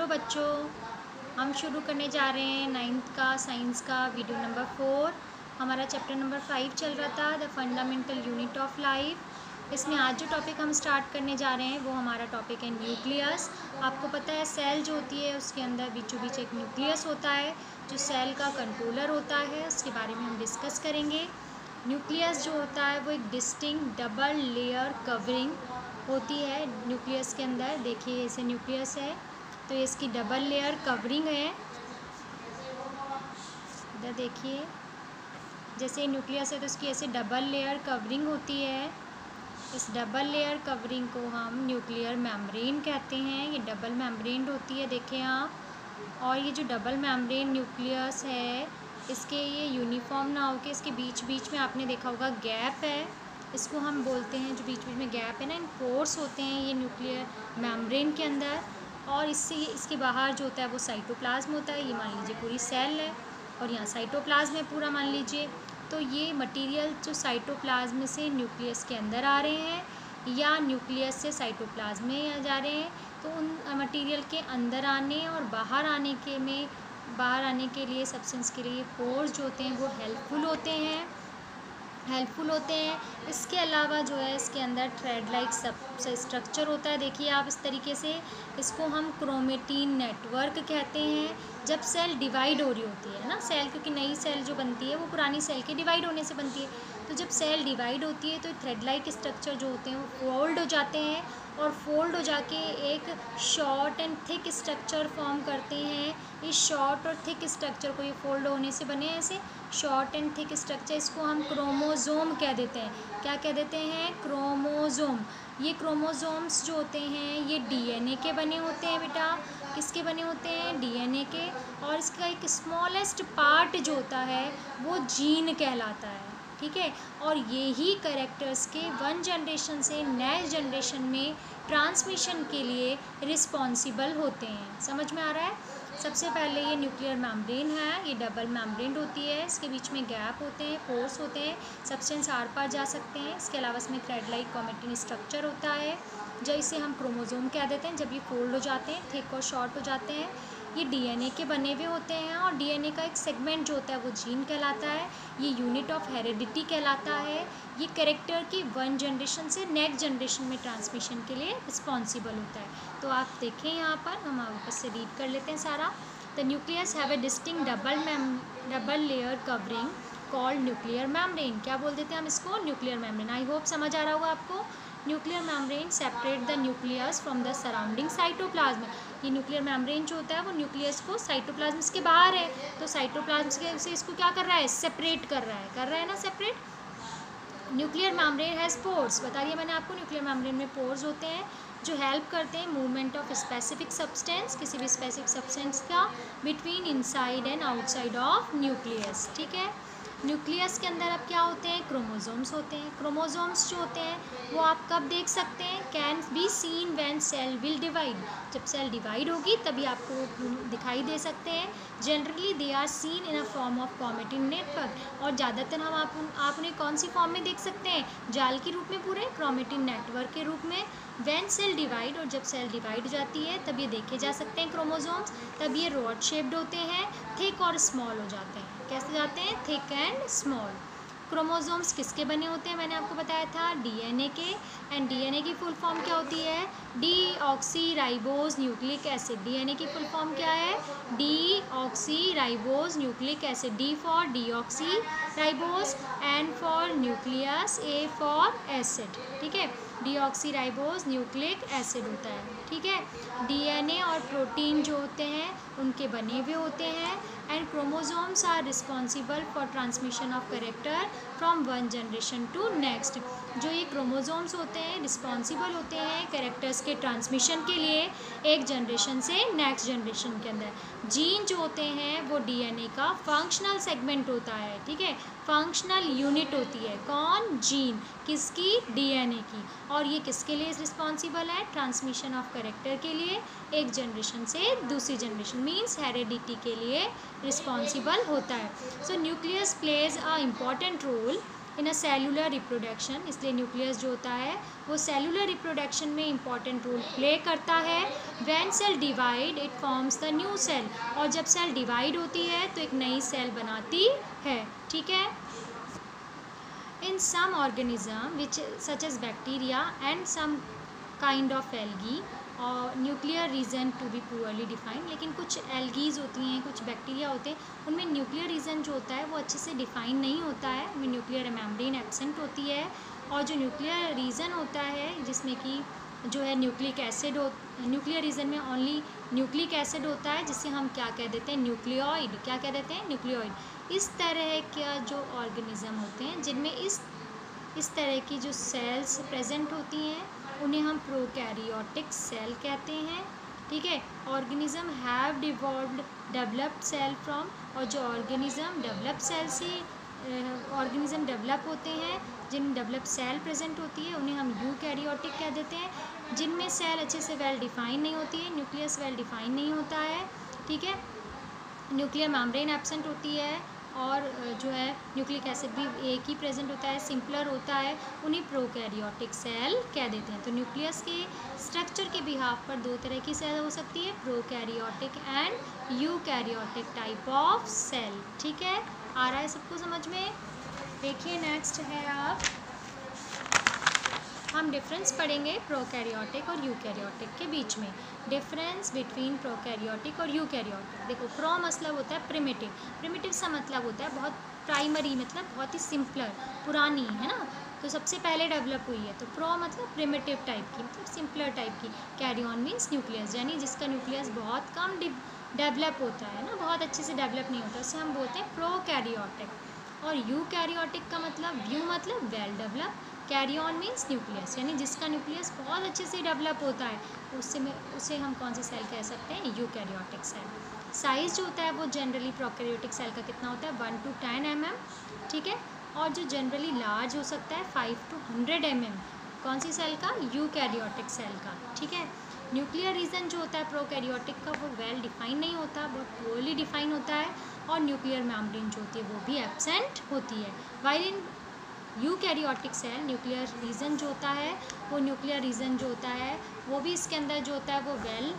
Hello बच्चों, हम शुरू करने जा रहे हैं 9th का साइंस का वीडियो नंबर 4। हमारा चैप्टर नंबर 5 चल रहा था, the fundamental unit of life. इसमें आज जो टॉपिक हम स्टार्ट करने जा रहे हैं वो हमारा टॉपिक है न्यूक्लियस। आपको पता है सेल जो होती है उसके अंदर बीचों बीच एक न्यूक्लियस होता है जो सेल का कंट्रोलर होता है, उसके बारे में हम डिस्कस करेंगे। न्यूक्लियस जो होता है वो एक डिस्टिंक्ट डबल लेयर कवरिंग होती है न्यूक्लियस के अंदर। देखिए ऐसे न्यूक्लियस है तो इसकी डबल लेयर कवरिंग है। इधर देखिए, जैसे न्यूक्लियस है तो इसकी ऐसे डबल लेयर कवरिंग होती है। इस डबल लेयर कवरिंग को हम न्यूक्लियर मेम्ब्रेन कहते हैं। ये डबल मेम्ब्रेन होती है, देखें आप। और ये जो डबल मेम्ब्रेन न्यूक्लियस है इसके ये यूनिफॉर्म ना होके इसके बीच बीच में आपने देखा होगा गैप है, इसको हम बोलते हैं, जो बीच बीच में गैप है ना, इन पोर्स होते हैं ये न्यूक्लियर मेम्ब्रेन के अंदर। और इससे इसके बाहर जो होता है वो साइटोप्लाज्म होता है। ये मान लीजिए पूरी सेल है और यहाँ साइटोप्लाज्म है पूरा, मान लीजिए। तो ये मटेरियल जो साइटोप्लाज्म से न्यूक्लियस के अंदर आ रहे हैं या न्यूक्लियस से साइटोप्लाज्म में जा रहे हैं, तो उन मटेरियल के अंदर आने और बाहर आने के लिए सब्सटेंस के लिए पोर्स जो होते हैं वो हेल्पफुल होते हैं। इसके अलावा जो है इसके अंदर थ्रेड लाइक सब स्ट्रक्चर होता है। देखिए आप इस तरीके से, इसको हम क्रोमेटिन नेटवर्क कहते हैं। जब सेल डिवाइड हो रही होती है ना, सेल, क्योंकि नई सेल जो बनती है वो पुरानी सेल के डिवाइड होने से बनती है, तो जब सेल डिवाइड होती है तो थ्रेड लाइक स्ट्रक्चर जो होते हैं वो फोल्ड हो जाते हैं और फोल्ड हो जाके एक short and thick structure form करते हैं। इस शॉर्ट और थिक स्ट्रक्चर को, ये फोल्ड होने से बने हैं ऐसे शॉर्ट एंड थिक स्ट्रक्चर, इसको हम क्रोमोज़ोम कह देते हैं। क्या कह देते हैं? क्रोमोज़ोम। ये क्रोमोज़ोम्स जो होते हैं ये डीएनए के बने होते हैं बेटा। किसके बने होते हैं? डीएनए के। और इसका एक स्मॉलेस्ट पार्ट जो होता है वो जीन कहलाता है, ठीक है। और यही कैरेक्टर्स के वन जनरेशन से नेक्स्ट जनरेशन में ट्रांसमिशन के लिए रिस्पॉन्सिबल होते हैं। समझ में आ रहा है? सबसे पहले ये न्यूक्लियर मेम्ब्रेन है, ये डबल मेम्ब्रेन होती है, इसके बीच में गैप होते हैं, पोर्स होते हैं, सब्सटेंस आर पार जा सकते हैं। इसके अलावा इसमें थ्रेड लाइक क्रोमेटिन स्ट्रक्चर होता है, जो इसे हम क्रोमोज़ोम कह देते हैं। जब ये फोल्ड हो जाते हैं, थिक और शॉर्ट हो जाते हैं, ये डीएनए के बने हुए होते हैं। और डीएनए का एक सेगमेंट जो होता है वो जीन कहलाता है। ये यूनिट ऑफ हेरिडिटी कहलाता है। ये कैरेक्टर की वन जनरेशन से नेक्स्ट जनरेशन में ट्रांसमिशन के लिए रिस्पॉन्सिबल होता है। तो आप देखें यहाँ पर, हम वापस से रीड कर लेते हैं सारा। The nucleus have a distinct double layer covering called nuclear membrane. क्या बोल देते हैं हम इसको? Nuclear membrane. आई होप समझ आ रहा होगा आपको। Nuclear membrane separate the nucleus from the surrounding cytoplasm. ये न्यूक्लियर मेम्ब्रेन जो होता है वो न्यूक्लियस को, साइटोप्लाज्म इसके बाहर है तो साइटोप्लाज्म से इसको क्या कर रहा है? सेपरेट कर रहा है ना, separate. Nuclear membrane has pores, बता दिया मैंने आपको। न्यूक्लियर मेम्ब्रेन में पोर्स होते हैं जो हेल्प करते हैं मूवमेंट ऑफ स्पेसिफिक सब्सटेंस, किसी भी स्पेसिफिक सब्सटेंस का, between inside and outside of nucleus, ठीक है। न्यूक्लियस के अंदर अब क्या होते हैं? क्रोमोज़ोम्स होते हैं। क्रोमोज़ोम्स जो होते हैं वो आप कब देख सकते हैं? Can be seen when cell will divide. जब सेल डिवाइड होगी तभी आपको दिखाई दे सकते हैं। Generally they are seen in a form of chromatin network. और ज़्यादातर हम आप उन्हें कौन सी फॉर्म में देख सकते हैं? जाल के रूप में, पूरे क्रोमेटिन नेटवर्क के रूप में। व्हेन सेल डिवाइड, और जब सेल डिवाइड हो जाती है तब ये देखे जा सकते हैं क्रोमोज़ोम्स। तब ये रॉड शेप्ड होते हैं, थिक और स्मॉल हो जाते हैं। कैसे जाते हैं? Thick and small. क्रोमोज़ोम्स किसके बने होते हैं? मैंने आपको बताया था डीएनए के। एंड डीएनए की फुल फॉर्म क्या होती है? Deoxyribose nucleic acid. डीएनए की फुल फॉर्म क्या है? Deoxyribose nucleic acid. D for deoxyribose, N for nucleus, A for acid, ठीक है। डीऑक्सीराइबोज न्यूक्लिक एसिड होता है, ठीक है। डीएनए और प्रोटीन जो होते हैं उनके बने हुए होते हैं। And chromosomes are responsible for transmission of character from one generation to next. जो ये क्रोमोज़ोम्स होते हैं रिस्पॉन्सिबल होते हैं कैरेक्टर्स के ट्रांसमिशन के लिए एक जनरेशन से नेक्स्ट जनरेशन के अंदर। जीन जो होते हैं वो डीएनए का फंक्शनल सेगमेंट होता है, ठीक है, फंक्शनल यूनिट होती है। कौन? जीन। किसकी? डीएनए की। और ये किसके लिए रिस्पॉन्सिबल है? ट्रांसमिशन ऑफ कैरेक्टर के लिए एक जनरेशन से दूसरी जनरेशन, मीन्स हेरिडिटी के लिए रिस्पॉन्सिबल होता है। So nucleus plays a important role in a cellular reproduction, इसलिए न्यूक्लियस जो होता है वो सेलुलर रिप्रोडक्शन में इंपॉर्टेंट रोल प्ले करता है। When cell divide it forms the new cell, और जब सेल डिवाइड होती है तो एक नई सेल बनाती है, ठीक है। In some organism which such as bacteria and some kind of algae और nuclear region to be poorly defined, लेकिन कुछ एल्गीज होती हैं, कुछ बैक्टीरिया होते हैं, उनमें न्यूक्लियर रीजन जो होता है वो अच्छे से डिफाइन नहीं होता है, उनमें न्यूक्लियर मेम्ब्रेन एब्सेंट होती है। और जो न्यूक्लियर रीजन होता है जिसमें कि जो है न्यूक्लिक एसिड हो, न्यूक्लियर रीजन में ओनली न्यूक्लिक एसिड होता है, जिसे हम क्या कह देते हैं, न्यूक्लियोइड। क्या कह देते हैं, न्यूक्लियोइड। इस तरह के जो ऑर्गेनिज्म होते हैं जिनमें इस तरह की जो सेल्स प्रेजेंट होती हैं उन्हें हम प्रोकैरियोटिक सेल कहते हैं, ठीक है। Organism have developed cell from, और जो ऑर्गेनिज्म डेवलप सेल से ऑर्गेनिज्म डेवलप होते हैं, जिन डेवलप सेल प्रेजेंट होती है उन्हें हम यूकैरियोटिक कह देते हैं। जिनमें सेल अच्छे से वेल डिफाइन नहीं होती है, न्यूक्लियस वेल डिफाइन नहीं होता है, ठीक है, न्यूक्लियर मेम्ब्रेन एब्सेंट होती है, और जो है न्यूक्लिक एसिड भी एक ही प्रेजेंट होता है, सिंपलर होता है, उन्हें प्रोकैरियोटिक सेल कह देते हैं। तो न्यूक्लियस के स्ट्रक्चर के बिहाफ पर दो तरह की सेल हो सकती है, prokaryotic and eukaryotic type of cell, ठीक है। आ रहा है सबको समझ में। देखिए नेक्स्ट है, आप हम डिफरेंस पढ़ेंगे प्रोकैरियोटिक और यूकैरियोटिक के बीच में। डिफरेंस बिटवीन प्रोकैरियोटिक और यूकैरियोटिक। देखो, प्रो मतलब होता है प्रिमिटिव, प्रिमिटिव सा मतलब होता है बहुत प्राइमरी, मतलब बहुत ही सिंपलर, पुरानी, है ना, तो सबसे पहले डेवलप हुई है। तो प्रो मतलब प्रिमिटिव टाइप की, मतलब सिंपलर टाइप की। कैरियन मीन्स न्यूक्लियस, यानी जिसका न्यूक्लियस बहुत कम डेवलप होता है ना, बहुत अच्छे से डेवलप नहीं होता, उससे हम बोलते हैं प्रोकैरियोटिक। और यूकैरियोटिक का मतलब, यू मतलब well develop, karyon means nucleus, यानी जिसका न्यूक्लियस बहुत अच्छे से डेवलप होता है, उसे हम कौन सी सेल कह सकते हैं, यूकैरियोटिक सेल। साइज़ जो होता है वो जनरली प्रोकैरियोटिक सेल का कितना होता है, 1 to 10 mm, ठीक है। और जो जनरली लार्ज हो सकता है 5 to 100 mm, कौन सी सेल का, यूकैरियोटिक सेल का, ठीक है। न्यूक्लियर रीजन जो होता है प्रोकैरियोटिक का वो वेल डिफाइन नहीं होता, बहुत पुअरली डिफाइन होता है, और न्यूक्लियर मेम्ब्रेन जो होती है वो भी एब्सेंट होती है। While in eukaryotic cell nuclear region जो होता है वो भी इसके अंदर जो होता है वो वेल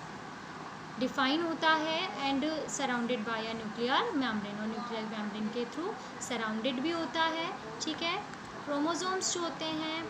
डिफाइन होता है, and surrounded by a nuclear membrane, और न्यूक्लियर मेम्ब्रेन के थ्रू सराउंडेड भी होता है, ठीक है। क्रोमोसोम्स जो होते हैं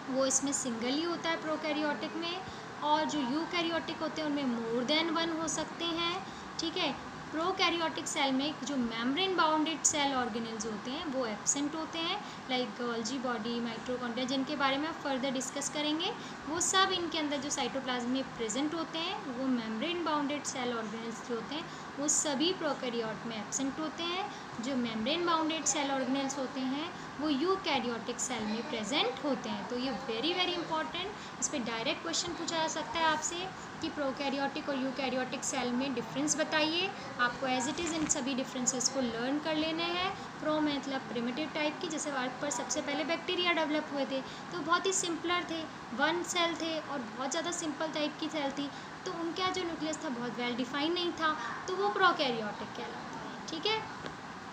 वो इसमें सिंगल ही होता है प्रोकैरियोटिक में, और जो यूकैरियोटिक होते हैं उनमें मोर देन 1 हो सकते हैं, ठीक है। प्रोकैरियोटिक सेल में जो मेम्ब्रेन बाउंडेड सेल ऑर्गेनेल्स होते हैं वो एब्सेंट होते हैं, लाइक गोल्जी बॉडी, माइटोकॉन्ड्रिया, जिनके बारे में आप फर्दर डिस्कस करेंगे, वो सब इनके अंदर जो साइटोप्लाज्म में प्रेजेंट होते हैं, वो मेम्ब्रेन बाउंडेड सेल ऑर्गेनेल्स जो होते हैं वो सभी प्रोकैरियोट में एब्सेंट होते हैं। जो मेम्ब्रेन बाउंडेड सेल ऑर्गेनेल्स होते हैं वो यूकैरियोटिक सेल में प्रेजेंट होते हैं। तो ये वेरी वेरी इंपॉर्टेंट, इस पर डायरेक्ट क्वेश्चन पूछा जा सकता है आपसे कि प्रोकैरियोटिक और यूकैरियोटिक सेल में डिफरेंस बताइए। आपको एज इट इज़ इन सभी डिफरेंसेस को लर्न कर लेने हैं। प्रो मतलब प्रिमिटिव टाइप की, जैसे अर्थ पर सबसे पहले बैक्टीरिया डेवलप हुए थे तो बहुत ही सिंपलर थे, 1 सेल थे और बहुत ज़्यादा सिंपल टाइप की सेल थी, तो उनका जो न्यूक्लियस था बहुत वेल डिफाइन नहीं था, तो वो प्रोकैरियोटिक कहलाते हैं, ठीक है।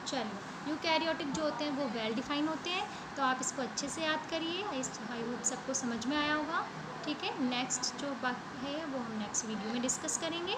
चलिए, यूकैरियोटिक जो होते हैं वो वेल डिफाइन होते हैं, तो आप इसको अच्छे से याद करिए। आई होप सबको समझ में आया होगा, ठीक है। नेक्स्ट जो बात है वो हम नेक्स्ट वीडियो में डिस्कस करेंगे।